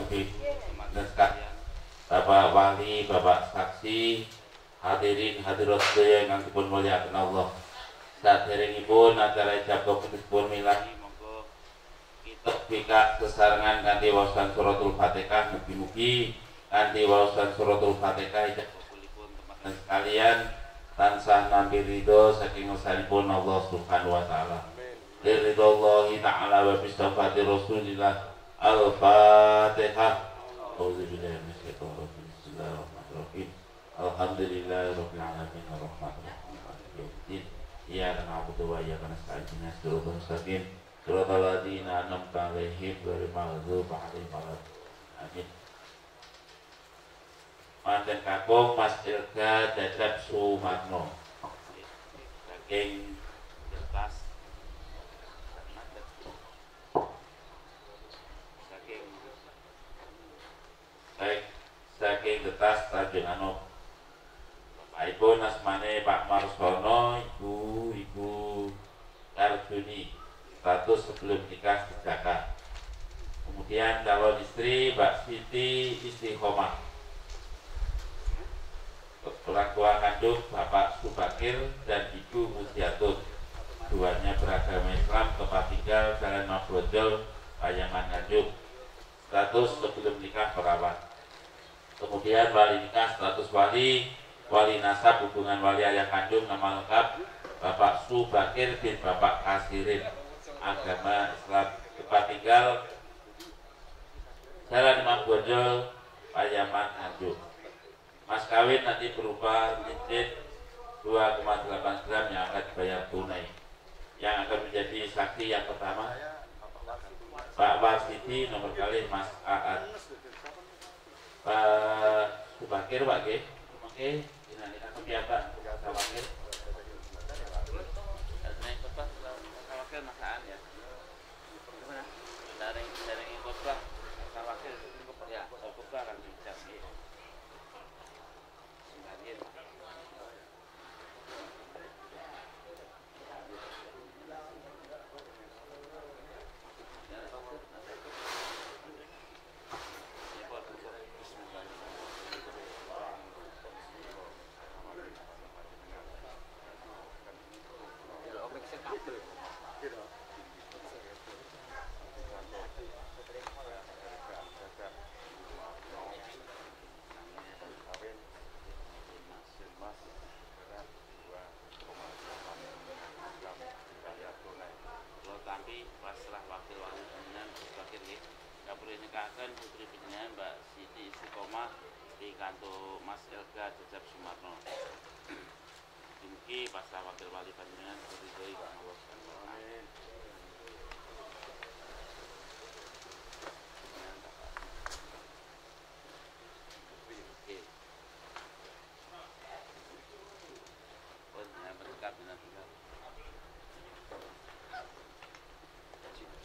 mugi sekalian Bapak Wali, Bapak Saksi, hadirin hadirat sedaya ingkang dipun mulyakaken Allah. Saderengipun acara ijab kabul dipun milahi monggo kita bika sesarengan kanthi waosan suratul Fatihah. Mugi-mugi kanthi waosan suratul Fatihah ijab kabulipun teman-teman sekalian tansah nampi ridho saking ngersanipun Allah Subhanahu wa taala. Ridhollahi ta'ala wa bisafati Rasulillah. Al-Fatihah. Auzubillahi minasyaitonir rajim. Bismillahirrahmanirrahim. Alhamdulillahirabbil alamin arrahmanir rahim maliki yaumiddin. Iyyaka na'budu wa iyyaka nasta'in ihdinas siratal mustaqim siratal ladzina an'amta 'alaihim ghairil maghdubi 'alaihim waladdallin. Amin. Manten kakung Mas Ilga Cecep Sumarno saking kertas saking kertas Tanjung Anop. Bapakipun asmane Pak Marsono, Ibu Karjuni, status sebelum nikah sejaka. Kemudian calon istri Mbak Siti Istiqomah. Orang tua kandung Bapak Subakir dan Ibu Mustiatun. Keduanya beragama Islam, tempat tinggal Jalan Mabojol, Payaman Nganjuk. Status sebelum nikah perawat. Kemudian wali nikah status wali nasab hubungan wali ayah kandung, nama lengkap Bapak Subakir bin Bapak Kasirin, agama Islam, tempat tinggal Jalan Mabojol, Payaman Nganjuk. Mas kawin nanti berupa cincin 2,8 gram yang akan dibayar tunai. Yang akan menjadi saksi yang pertama Pak Warsiti, nomor kali Mas Aan. Pak Subakir, Pak G. Oke, ini kan Pak Subakir. Subakir Mas Aan ya. Gimana? Dari ikut Pak Subakir ya, cukup akan bijak. Putri Pinjaman Mbak Siti Istiqomah di kantor Mas Ilga Cecep Sumarno. Mugi pasrah wakil wali panjenengan ridhoi Pak Allah. Amin.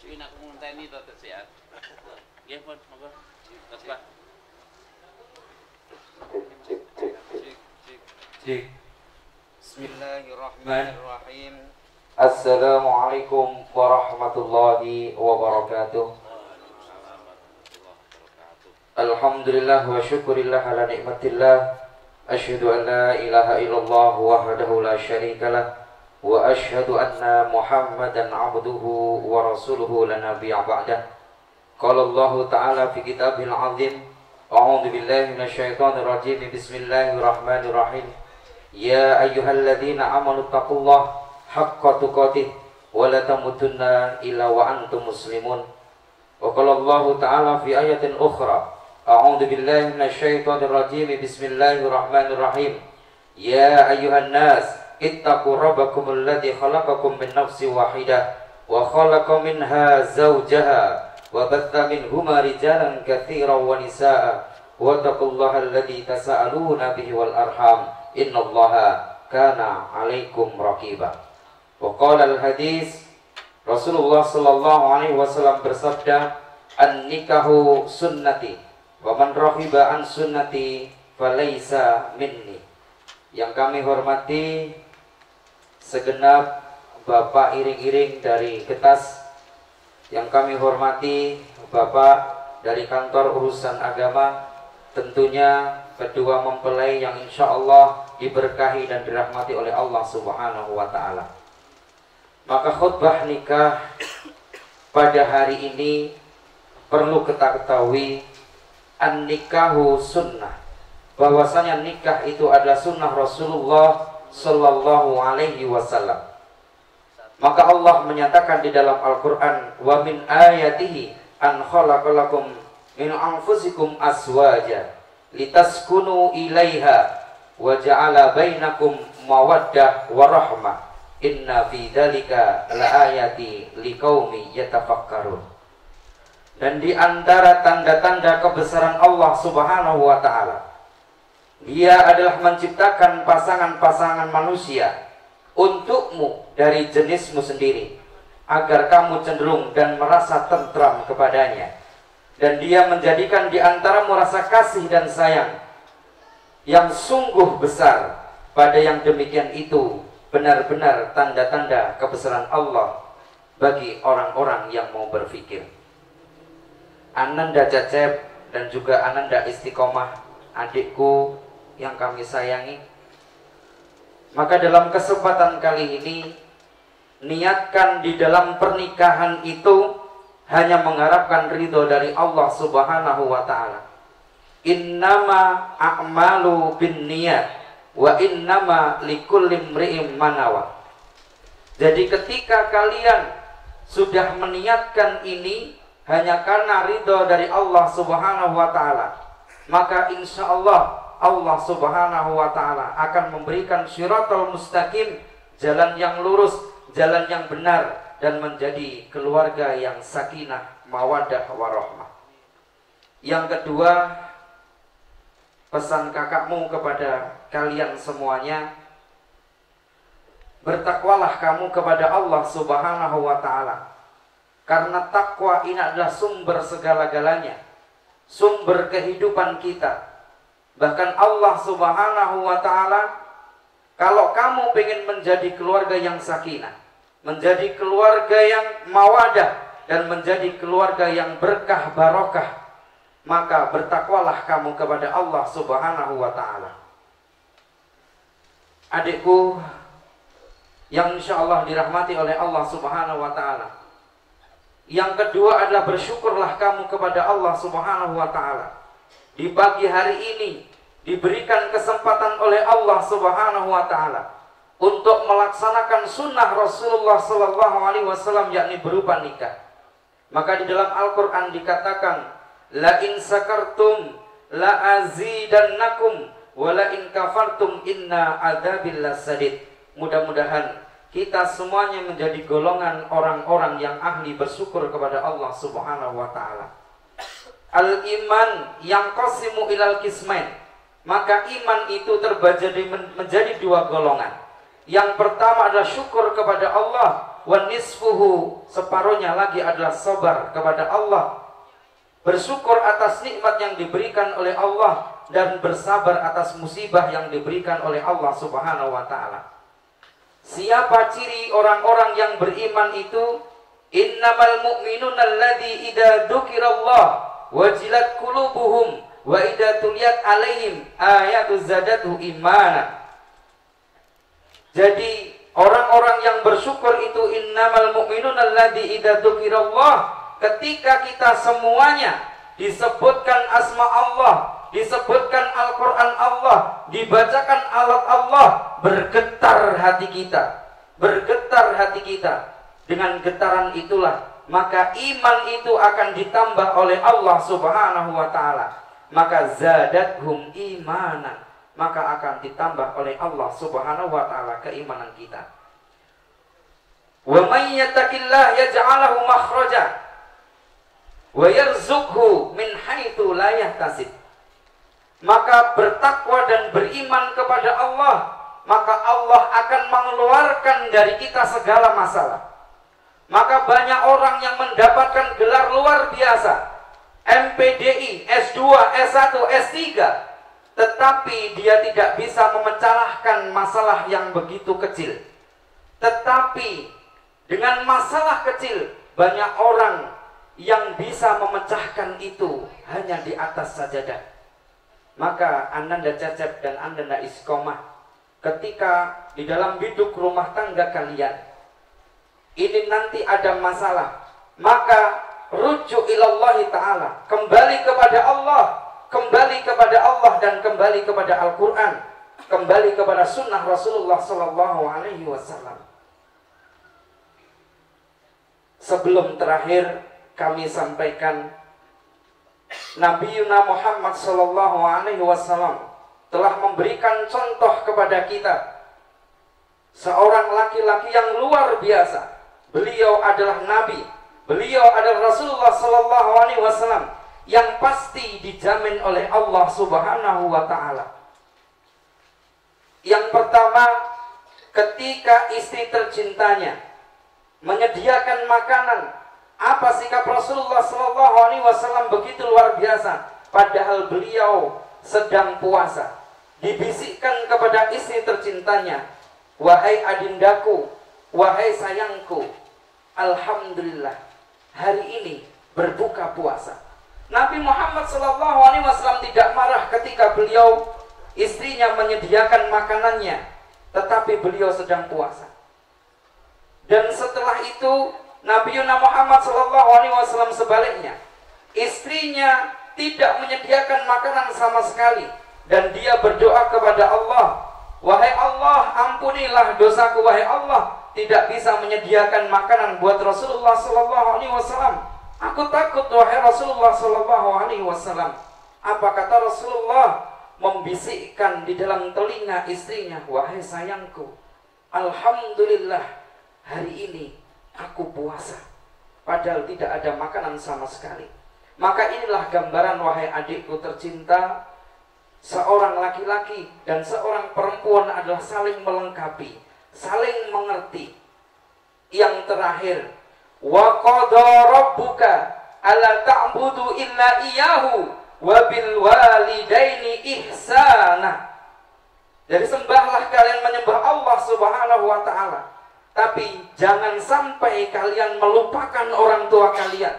Cuy nak ngunteni to sehat. Nggih, pun monggo. Terus Pak. Cik. Bismillahirrahmanirrahim. Assalamualaikum warahmatullahi wabarakatuh. Alhamdulillah wa syukurillah ala nikmatillah. Asyhadu an la ilaha illallah wahdahu la syarikalah wa asyhadu anna Muhammadan abduhu wa rasuluhu la nabiyya ba'dah. Qala Allah Ta'ala fi kitabil azim. A'udzu billahi minasyaitonir rajim. Bismillahirrahmanirrahim. Ya ayyuhalladzina amanu taqullaha haqqa tuqatih wa la tamutunna illa wa antum muslimun. Wa qala Allah Ta'ala fi ayatin ukhra. A'udzu billahi minasyaitonir rajim. Bismillahirrahmanirrahim. Ya ayyuhan nas ittaqu rabbakumul ladzi khalaqakum min nafsin wahidah wa khalaqa minha zawjaha wa batha minhuma rijalan katsiran wa nisaa wattaqullaha alladzi tasaaluna bihi wal arham innallaha kana 'alaikum raqiba. Wa qala al hadis Rasulullah sallallahu alaihi wasallam bersabda, an-nikahu sunnati wa man raghiba an sunnati falaisa minni. Yang kami hormati segenap Bapak iring-iring dari Getas, yang kami hormati Bapak dari kantor urusan agama, tentunya kedua mempelai yang insya Allah diberkahi dan dirahmati oleh Allah Subhanahu wa Ta'ala. Maka khutbah nikah pada hari ini perlu kita ketahui, an-nikahu sunnah, bahwasanya nikah itu adalah sunnah Rasulullah Sallallahu Alaihi Wasallam. Maka Allah menyatakan di dalam Al-Quran, wa min ayatihi an khalaqalakum min anfusikum aswaja litaskunu ilaiha wa ja'ala bainakum mawaddah wa rahmah inna fi dzalika laayati liqaumi yatafakkarun. Dan di antara tanda-tanda kebesaran Allah Subhanahu wa Ta'ala, Dia adalah menciptakan pasangan-pasangan manusia untukmu dari jenismu sendiri, agar kamu cenderung dan merasa tentram kepadanya. Dan Dia menjadikan di antaramu rasa kasih dan sayang yang sungguh besar. Pada yang demikian itu benar-benar tanda-tanda kebesaran Allah bagi orang-orang yang mau berfikir. Ananda Cecep dan juga Ananda Istiqomah, adikku yang kami sayangi, maka dalam kesempatan kali ini, niatkan di dalam pernikahan itu hanya mengharapkan ridho dari Allah Subhanahu wa Ta'ala. Innama a'malu bin niyat wa innama likulli imri'in ma nawa. Jadi ketika kalian sudah meniatkan ini hanya karena ridho dari Allah Subhanahu wa Ta'ala, maka insya Allah Allah Subhanahu wa Ta'ala akan memberikan syiratal mustaqim, jalan yang lurus, jalan yang benar, dan menjadi keluarga yang sakinah, mawaddah, warahmah. Yang kedua, pesan kakakmu kepada kalian semuanya, bertakwalah kamu kepada Allah Subhanahu wa Ta'ala, karena takwa ini adalah sumber segala-galanya, sumber kehidupan kita. Bahkan Allah Subhanahu wa Ta'ala, kalau kamu ingin menjadi keluarga yang sakinah, menjadi keluarga yang mawadah, dan menjadi keluarga yang berkah barokah, maka bertakwalah kamu kepada Allah Subhanahu wa Ta'ala. Adikku yang insya Allah dirahmati oleh Allah Subhanahu wa Ta'ala, yang kedua adalah bersyukurlah kamu kepada Allah Subhanahu wa Ta'ala. Di pagi hari ini diberikan kesempatan oleh Allah Subhanahu wa Ta'ala untuk melaksanakan sunnah Rasulullah Sallallahu Alaihi Wasallam, yakni berupa nikah. Maka di dalam Al-Quran dikatakan, la in sakartum la azidannakum wa la in kafartum inna adzabil lasadid. Mudah-mudahan kita semuanya menjadi golongan orang-orang yang ahli bersyukur kepada Allah Subhanahu wa Ta'ala. Al-iman yang qasimu ilal kismain, maka iman itu terbagi menjadi dua golongan. Yang pertama adalah syukur kepada Allah, wa nisfuhu, separuhnya lagi adalah sabar kepada Allah, bersyukur atas nikmat yang diberikan oleh Allah, dan bersabar atas musibah yang diberikan oleh Allah Subhanahu wa Ta'ala. Siapa ciri orang-orang yang beriman itu? Innamal mu'minuna alladzi idza dzukirallah wajilat qulubuhum wa idza tuliyat alaihim ayatu zadatu imana. Jadi orang-orang yang bersyukur itu innamal mu'minuna alladzi idza dzukirallah, ketika kita semuanya disebutkan asma Allah, disebutkan Al-Quran Allah, dibacakan alat Allah, bergetar hati kita, bergetar hati kita. Dengan getaran itulah maka iman itu akan ditambah oleh Allah Subhanahu wa Ta'ala. Maka zadathum imanan, maka akan ditambah oleh Allah Subhanahu wa Ta'ala keimanan kita. Wa may yattaqillah yaj'alahu makhraja wa yarzuqhu min haitsu la yahtasib. Maka bertakwa dan beriman kepada Allah, maka Allah akan mengeluarkan dari kita segala masalah. Maka banyak orang yang mendapatkan gelar luar biasa, MPDI, S2, S1, S3, tetapi dia tidak bisa memecahkan masalah yang begitu kecil. Tetapi dengan masalah kecil, banyak orang yang bisa memecahkan itu hanya di atas sajadah. Maka Ananda Cecep dan Ananda Istiqomah, ketika di dalam biduk rumah tangga kalian ini nanti ada masalah, maka rujuk ilallahi ta'ala, kembali kepada Allah, kembali kepada Allah dan kembali kepada Al-Quran, kembali kepada sunnah Rasulullah Sallallahu Alaihi Wasallam. Sebelum terakhir kami sampaikan, Nabiuna Muhammad Sallallahu Alaihi Wasallam telah memberikan contoh kepada kita, seorang laki-laki yang luar biasa. Beliau adalah Nabi, beliau adalah Rasulullah Sallallahu Alaihi Wasallam yang pasti dijamin oleh Allah Subhanahu Wa Taala. Yang pertama, ketika istri tercintanya menyediakan makanan, apa sikap Rasulullah Sallallahu Alaihi Wasallam begitu luar biasa. Padahal beliau sedang puasa, dibisikkan kepada istri tercintanya, wahai adindaku, wahai sayangku, alhamdulillah hari ini berbuka puasa. Nabi Muhammad Sallallahu Alaihi Wasallam tidak marah ketika beliau istrinya menyediakan makanannya, tetapi beliau sedang puasa. Dan setelah itu Nabi Muhammad Sallallahu Alaihi Wasallam sebaliknya, istrinya tidak menyediakan makanan sama sekali, dan dia berdoa kepada Allah, wahai Allah, ampunilah dosaku, wahai Allah, tidak bisa menyediakan makanan buat Rasulullah Sallallahu Alaihi Wasallam. Aku takut, wahai Rasulullah Sallallahu Alaihi Wasallam. Apa kata Rasulullah? Membisikkan di dalam telinga istrinya, wahai sayangku, alhamdulillah hari ini aku puasa, padahal tidak ada makanan sama sekali. Maka inilah gambaran, wahai adikku tercinta, seorang laki-laki dan seorang perempuan adalah saling melengkapi, saling mengerti. Yang terakhir, wa qada rabbuka alla ta'budu illa iyyahu wa bil walidaini ihsana. Jadi sembahlah kalian menyembah Allah Subhanahu wa taala, tapi jangan sampai kalian melupakan orang tua kalian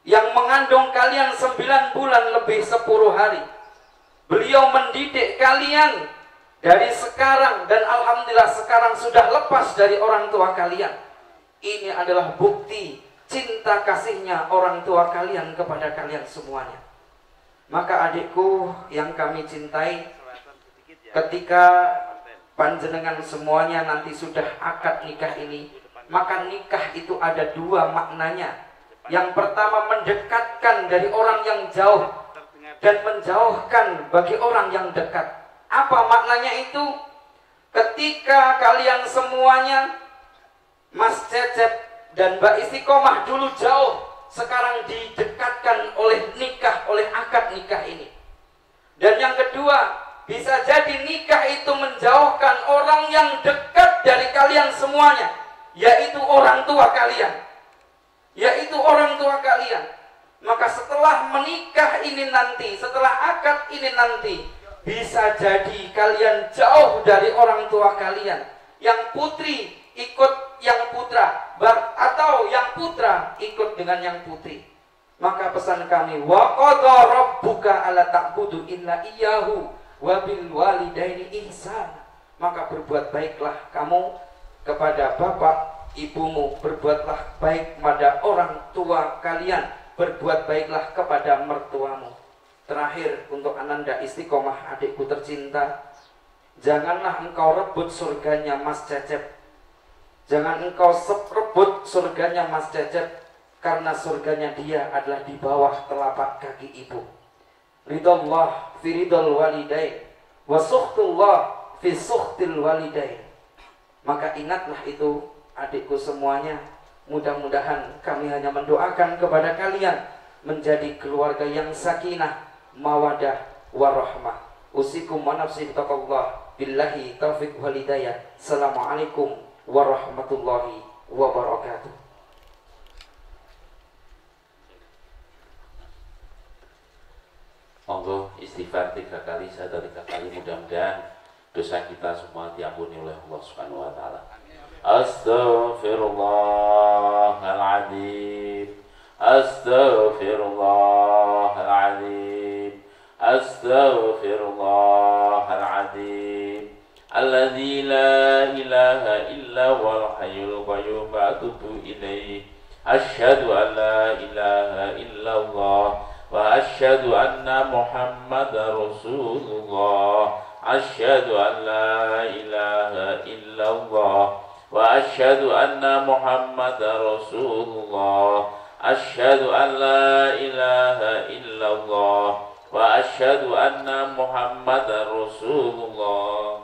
yang mengandung kalian 9 bulan lebih 10 hari. Beliau mendidik kalian dari sekarang, dan alhamdulillah sekarang sudah lepas dari orang tua kalian. Ini adalah bukti cinta kasihnya orang tua kalian kepada kalian semuanya. Maka adikku yang kami cintai, ketika panjenengan semuanya nanti sudah akad nikah ini, maka nikah itu ada 2 maknanya. Yang pertama, mendekatkan dari orang yang jauh dan menjauhkan bagi orang yang dekat. Apa maknanya itu? Ketika kalian semuanya, Mas Cecep dan Mbak Istiqomah dulu jauh, sekarang didekatkan oleh nikah, oleh akad nikah ini. Dan yang kedua, bisa jadi nikah itu menjauhkan orang yang dekat dari kalian semuanya, yaitu orang tua kalian. Yaitu orang tua kalian. Maka setelah menikah ini nanti, setelah akad ini nanti, bisa jadi kalian jauh dari orang tua kalian. Yang putri ikut yang putra, atau yang putra ikut dengan yang putri. Maka pesan kami, wa qada rabbuka alla ta'budu illa iyyahu wa bil walidaini ihsana. Maka berbuat baiklah kamu kepada bapak ibumu, berbuatlah baik kepada orang tua kalian, berbuat baiklah kepada mertuamu. Terakhir, untuk Ananda Istiqomah adikku tercinta, janganlah engkau rebut surganya Mas Cecep. Jangan engkau rebut surganya Mas Cecep, karena surganya dia adalah di bawah telapak kaki ibu. Ridallah fi ridal walidain, wa sukhtullah fi sukhtil walidain. Maka ingatlah itu, adikku semuanya. Mudah-mudahan kami hanya mendoakan kepada kalian menjadi keluarga yang sakinah, mawadah, warahmah. Usikum wa nafsi bitaqallah. Billahi taufiq wal hidayah. Assalamualaikum warahmatullahi wabarakatuh. Monggo istighfar 3 kali, atau 3 kali, mudah-mudahan dosa kita semua diampuni oleh Allah Subhanahu wa taala. Astaghfirullahaladzim أستغفر الله العظيم أستغفر الله العظيم الذي لا إله إلا هو الحي القيوم وأتوب إليه أشهد أن لا إله إلا الله وأشهد أن محمدا رسول الله أشهد أن لا إله إلا الله وأشهد أن محمدا رسول الله أشهد أن لا إله إلا الله وأشهد أن محمدا رسول الله.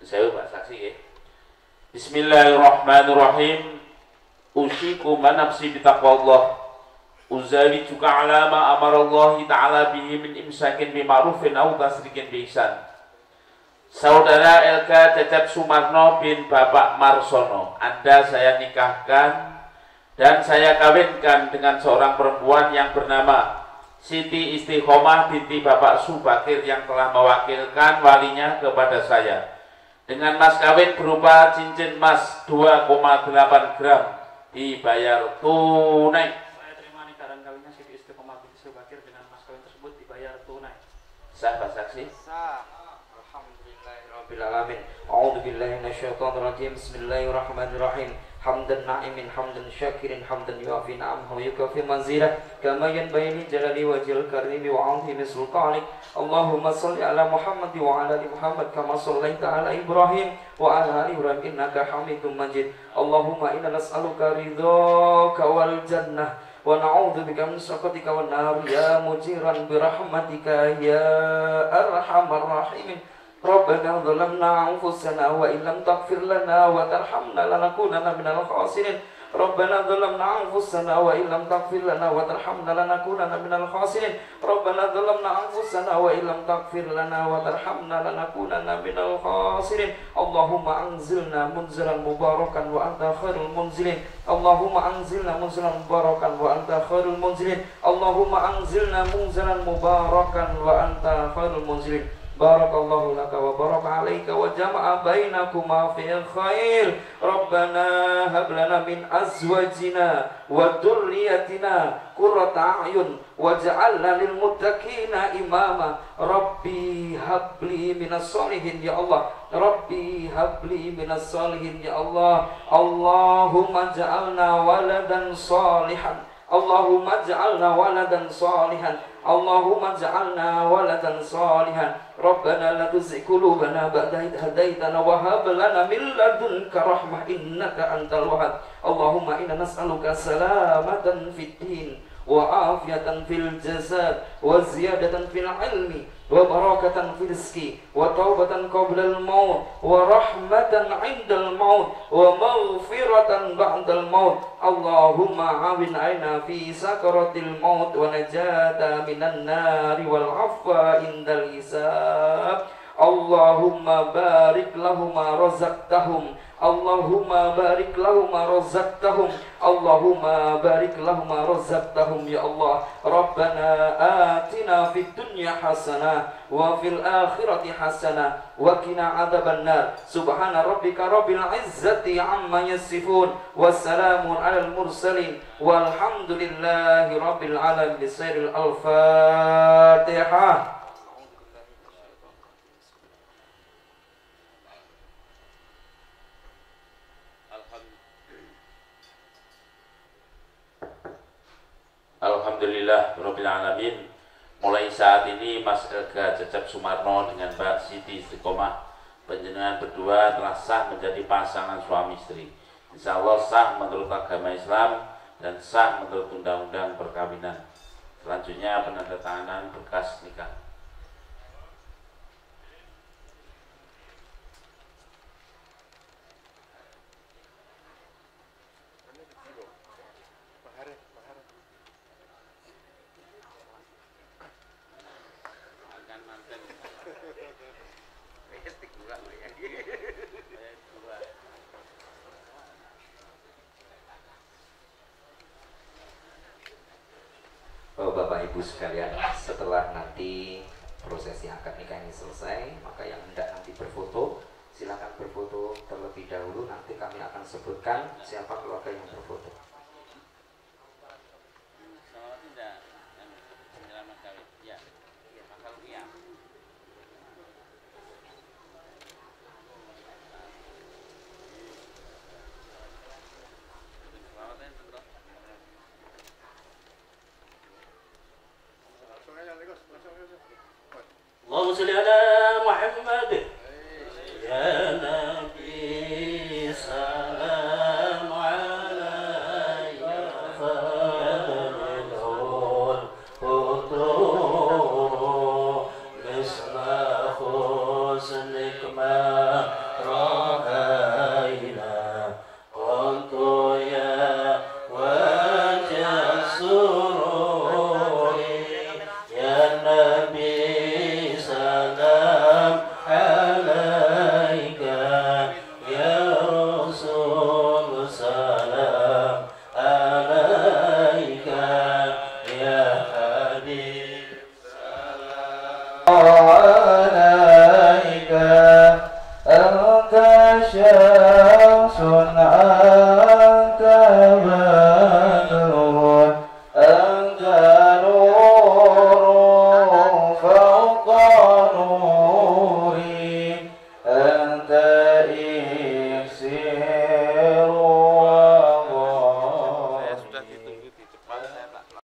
Saya Pak saksi ya. Bismillahirrahmanirrahim. Usikum nafsi bitaqwallah. Uzawi juga alama amarallahi ta'ala bihi min imsakin bima'rufin au tasrikin biihsan. Saudara LK Cecep Sumarno bin Bapak Marsono, Anda saya nikahkan dan saya kawinkan dengan seorang perempuan yang bernama Siti Istiqomah binti Bapak Subakir yang telah mewakilkan walinya kepada saya dengan mas kawin berupa cincin emas 2,8 gram dibayar tunai. Saya terima nikahan kawinnya Siti Istiqomah binti Subakir dengan mas kawin tersebut dibayar tunai. Sah Pak Saksi? Sah. Alhamdulillahirrahmanirrahim. A'udzu billahi minasyaitonir rajim. Bismillahirrahmanirrahim. Hamdan na'imin hamdan syakirin hamdan yuafi na'amahu yukafi mazidah kama yanbaghi li jalali wajhil karimi wa 'azimi sultanik. Allahumma shalli ala Muhammad wa ala ali Muhammad kama shallaita ala Ibrahim wa ala ali Ibrahim innaka Hamidum Majid. Allahumma inna nas'aluka ridhaka wal jannah wa na'udzu bika min sakhatika wan nar ya mujiran bi rahmatika ya arhamar rahimin. Rabbana zalamna anfusana wa illam taghfir lana wa tarhamna lanakunanna minal khasirin. Rabbana zalamna anfusana wa illam taghfir lana wa tarhamna lanakunanna minal khasirin. Rabbana zalamna anfusana wa illam taghfir lana wa tarhamna lanakunanna minal khasirin. Allahumma anzilna munzalan mubarakan wa anta khairul munzilin. Allahumma anzilna munzalan mubarakan wa anta khairul munzilin. Allahumma anzilna munzalan mubarakan wa anta khairul munzilin. Barakallahu laka wa baraka alaika wa jama'a bainakuma fil khair. Rabbana hab lana min azwajina wa dhurriyyatina qurrata a'yun waj'alna lil muttaqina imama. Rabbi habli minas solihin ya Allah. Rabbi habli minas solihin ya Allah. Allahumma ja'alna waladan salihan. Allahumma ja'alna waladan salihan. Allahumma ja'alna waladan salihan. Rabbana la tuzigh qulubana ba'da idh hadaitana wa hab lana min ladunka rahmah innaka antal wahhab. Allahumma inna nas'aluka salamatan fid din wa afiyatan fil jasad wa ziyadatan fil ilmi wa barakatan fil rizqi wa taubatan qabla al maut wa rahmatan 'indal maut wa maghfiratan ba'dal maut. Allahumma awin aina fi sakaratil maut wa najata minan nari wal 'afwa indal hisab. Allahumma barik lahuma razaqtahum. Allahumma barik lahuma razaqtahum. Allahumma barik lahuma razaqtahum ya Allah. Rabbana atina fid dunya hasanah wa fil akhirati hasanah wa qina adzabannar. Subhana rabbika rabbil izzati amma yasifun wassalamun alal mursalin walhamdulillahi rabbil alamin. Bisairil al-Fatihah. Alhamdulillah Rabbil Alamin. Mulai saat ini Mas Elga Cecep Sumarno dengan Mbak Siti Istiqomah, panjenengan berdua telah sah menjadi pasangan suami istri. Insya Allah sah menurut agama Islam dan sah menurut undang-undang perkawinan. Selanjutnya penandatanganan berkas nikah. Bapak Ibu sekalian, setelah nanti prosesi akad nikah ini selesai, maka yang hendak nanti berfoto silakan berfoto. sebutkan siapa keluarga yang terputus.